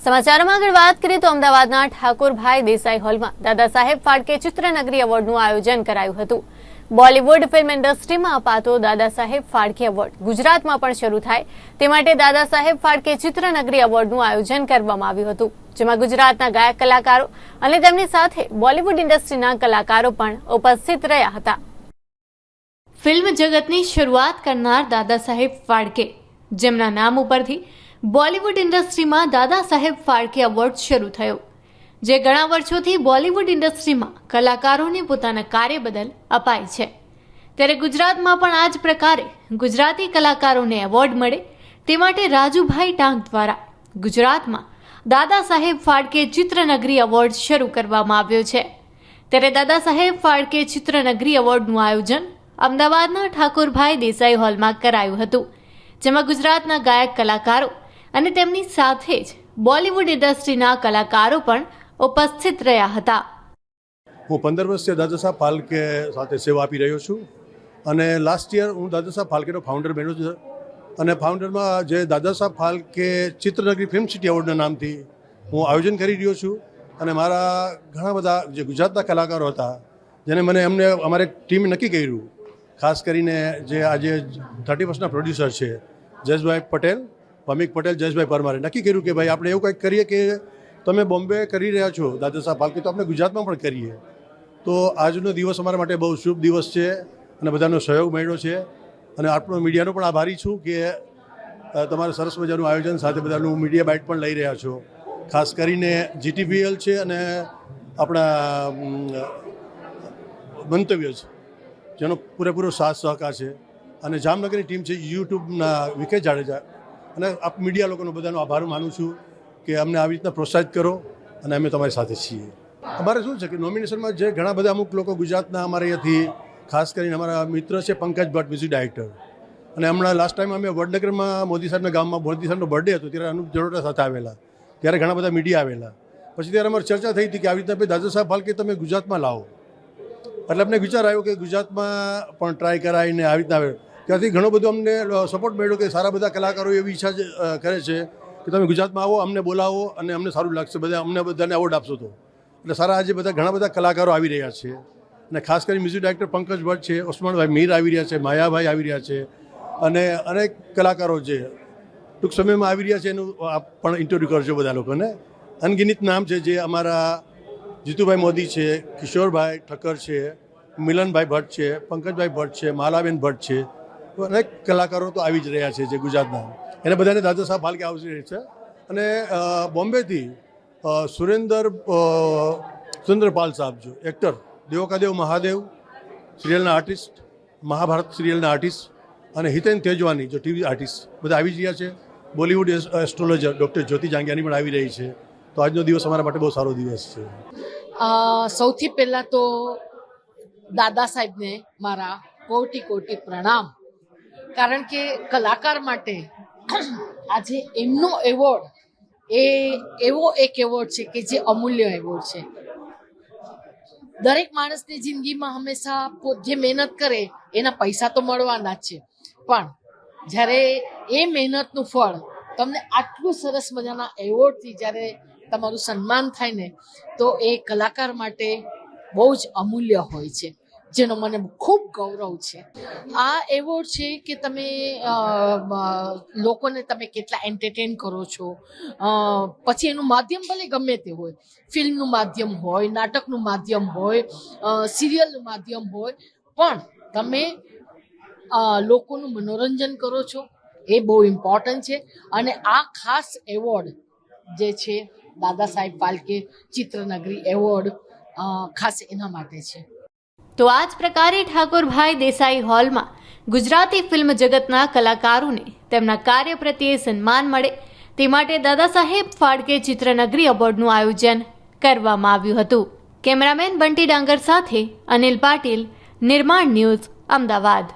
સમાચારમાં આગળ વાત કરીએ તો અમદાવાદના ઠાકોરભાઈ દેસાઈ હોલમાં દાદા સાહેબ ફાળકે ચિત્રનગરી એવોર્ડનું આયોજન કરાયું હતું। બોલિવૂડ ફિલ્મ ઇન્ડસ્ટ્રીમાં અપાતો દાદા સાહેબ ફાળકે એવોર્ડ ગુજરાતમાં પણ શરૂ થાય તે માટે દાદા સાહેબ ફાળકે ચિત્રનગરી એવોર્ડનું આયોજન કરવામાં આવ્યું હતું, જેમાં ગુજરાતના ગાયક કલાકારો અને તેમની સાથે બોલિવૂડ ઇન્ડસ્ટ્રીના કલાકારો પણ ઉપસ્થિત રહ્યા હતા। ફિલ્મ જગતની શરૂઆત કરનાર દાદા સાહેબ ફાળકે, જેમના નામ ઉપરથી બોલિવૂડ ઇન્ડસ્ટ્રીમાં દાદા સાહેબ ફાળકે એવોર્ડ શરૂ થયો, જે ઘણા વર્ષોથી બોલિવૂડ ઇન્ડસ્ટ્રીમાં કલાકારોને પોતાના કાર્ય બદલ અપાય છે। ત્યારે ગુજરાતમાં પણ આ જ પ્રકારે ગુજરાતી કલાકારોને એવોર્ડ મળે તે માટે રાજુભાઈ ટાંક દ્વારા ગુજરાતમાં દાદા સાહેબ ફાળકે ચિત્રનગરી એવોર્ડ શરૂ કરવામાં આવ્યો છે। ત્યારે દાદા સાહેબ ફાળકે ચિત્રનગરી એવોર્ડનું આયોજન અમદાવાદના ઠાકોરભાઈ દેસાઈ હોલમાં કરાયું હતું, જેમાં ગુજરાતના ગાયક કલાકારો અને તેમની સાથે જ બોલિવૂડ ઇન્ડસ્ટ્રીના કલાકારો પણ ઉપસ્થિત રહ્યા હતા। હું 15 વર્ષથી દાદા સાહેબ ફાળકે સાથે સેવા આપી રહ્યો છું અને લાસ્ટ યર હું દાદા સાહેબ ફાળકેનો ફાઉન્ડર બન્યો છું અને ફાઉન્ડરમાં જે દાદા સાહેબ ફાળકે ચિત્રનગરી ફિલ્મ સિટી એવોર્ડના નામથી હું આયોજન કરી રહ્યો છું અને મારા ઘણા બધા જે ગુજરાતના કલાકારો હતા જેને અમને અમારે ટીમ નક્કી કર્યું, ખાસ કરીને જે આજે 31ના પ્રોડ્યુસર છે જયેશભાઈ પટેલ, ભમિક પટેલ, જયેશભાઈ પરમારે નક્કી કર્યું કે ભાઈ આપણે એવું કંઈક કરીએ કે તમે બોમ્બે કરી રહ્યા છો દાદા સાહેબ ફાળકે, તો આપણે ગુજરાતમાં પણ કરીએ। તો આજનો દિવસ અમારા માટે બહુ શુભ દિવસ છે અને બધાનો સહયોગ મળ્યો છે અને આપણો મીડિયાનો પણ આભારી છું કે તમારું સરસ મજાનું આયોજન સાથે બધાનું મીડિયા બાઇટ પણ લઈ રહ્યા છો, ખાસ કરીને GTPL છે અને આપણા મંતવ્ય છે જેનો પૂરેપૂરો સાથ સહકાર છે અને જામનગરની ટીમ છે યુટ્યુબના વિકેશ જાડેજા અને આપ મીડિયા લોકોનો બધાનો આભાર માનું છું કે અમને આવી રીતના પ્રોત્સાહિત કરો અને અમે તમારી સાથે છીએ। અમારે શું છે કે નોમિનેશનમાં જે ઘણા બધા અમુક લોકો ગુજરાતના અમારે અહીંયાથી, ખાસ કરીને અમારા મિત્ર છે પંકજ ભટ્ટ, મ્યુઝિક ડાયરેક્ટર, અને હમણાં લાસ્ટ ટાઈમ અમે વડનગરમાં મોદી સાહેબના ગામમાં મોદી સાહેબનો બર્થડે હતો ત્યારે અનુપ જલોટા સાથે આવેલા, ત્યારે ઘણા બધા મીડિયા આવેલા, પછી ત્યારે અમારી ચર્ચા થઈ હતી કે આવી રીતના દાદા સાહેબ ફાળકે તમે ગુજરાતમાં લાવો, એટલે અમને વિચાર આવ્યો કે ગુજરાતમાં પણ ટ્રાય કરાવીને આવી રીતના આવે, ત્યાંથી ઘણો બધો અમને સપોર્ટ મળ્યો કે સારા બધા કલાકારો એવી ઈચ્છા કરે છે કે તમે ગુજરાતમાં આવો, અમને બોલાવો અને અમને સારું લાગશે, અમને બધાને એવોર્ડ આપશો તો, એટલે સારા આજે ઘણા બધા કલાકારો આવી રહ્યા છે અને ખાસ કરીને મ્યુઝિક ડાયરેક્ટર પંકજ ભટ્ટ છે, ઉસ્માનભાઈ મીર આવી રહ્યા છે, માયાભાઈ આવી રહ્યા છે અને અનેક કલાકારો છે ટૂંક સમયમાં આવી રહ્યા છે, એનું આપ પણ ઇન્ટરવ્યૂ કરજો બધા લોકોને। અનગિનિત નામ છે જે અમારા જીતુભાઈ મોદી છે, કિશોરભાઈ ઠક્કર છે, મિલનભાઈ ભટ્ટ છે, પંકજભાઈ ભટ્ટ છે, માલાબેન ભટ્ટ છે, અનેક કલાકારો તો આવી જ રહ્યા છે જે ગુજરાતના, એને બધાને દાદા સાહેબ ફાળકે આવશે છે। અને બોમ્બેથી સુરેન્દ્રપાલ સાહેબ જો એક્ટર, દેવકાદેવ મહાદેવ સિરિયલના આર્ટિસ્ટ, મહાભારત સિરિયલના આર્ટિસ્ટ અને હિતેન તેજવાની જો ટીવી આર્ટિસ્ટ બધા આવી જ રહ્યા છે। બોલિવૂડ એસ્ટ્રોલોજર ડૉક્ટર જ્યોતિ જાંગિયાની પણ આવી રહી છે। તો આજનો દિવસ અમારા માટે બહુ સારો દિવસ છે। સૌથી પહેલાં તો દાદા સાહેબને મારા કોટી કોટી પ્રણામ, કારણ કે કલાકાર માટે આજે એમનો એવોર્ડ એ એવો એક એવોર્ડ છે કે જે અમૂલ્ય એવોર્ડ છે। દરેક માણસની જિંદગીમાં હંમેશા જે મહેનત કરે એના પૈસા તો મળવાના જ છે, પણ જ્યારે એ મહેનતનું ફળ તમને આટલું સરસ મજાના એવોર્ડથી જ્યારે તમારું સન્માન થાય ને, તો એ કલાકાર માટે બહુ જ અમૂલ્ય હોય છે, જેનો મને ખૂબ ગૌરવ છે। આ એવોર્ડ છે કે તમે લોકોને તમે કેટલા એન્ટરટેન કરો છો, પછી એનું માધ્યમ ભલે ગમે તે હોય, ફિલ્મનું માધ્યમ હોય, નાટકનું માધ્યમ હોય, સિરિયલનું માધ્યમ હોય, પણ તમે લોકોનું મનોરંજન કરો છો એ બહુ ઇમ્પોર્ટન્ટ છે। અને આ ખાસ એવોર્ડ જે છે દાદા સાહેબ ફાળકે ચિત્રનગરી એવોર્ડ ખાસ એના માટે છે। તો આ જ પ્રકારે ઠાકોરભાઈ દેસાઈ હોલમાં ગુજરાતી ફિલ્મ જગતના કલાકારોને તેમના કાર્ય પ્રત્યે સન્માન મળે તે માટે દાદા સાહેબ ફાળકે ચિત્રનગરી એવોર્ડનું આયોજન કરવામાં આવ્યું હતું। કેમેરામેન બંટી ડાંગર સાથે અનિલ પાટીલ, નિર્માણ ન્યૂઝ, અમદાવાદ।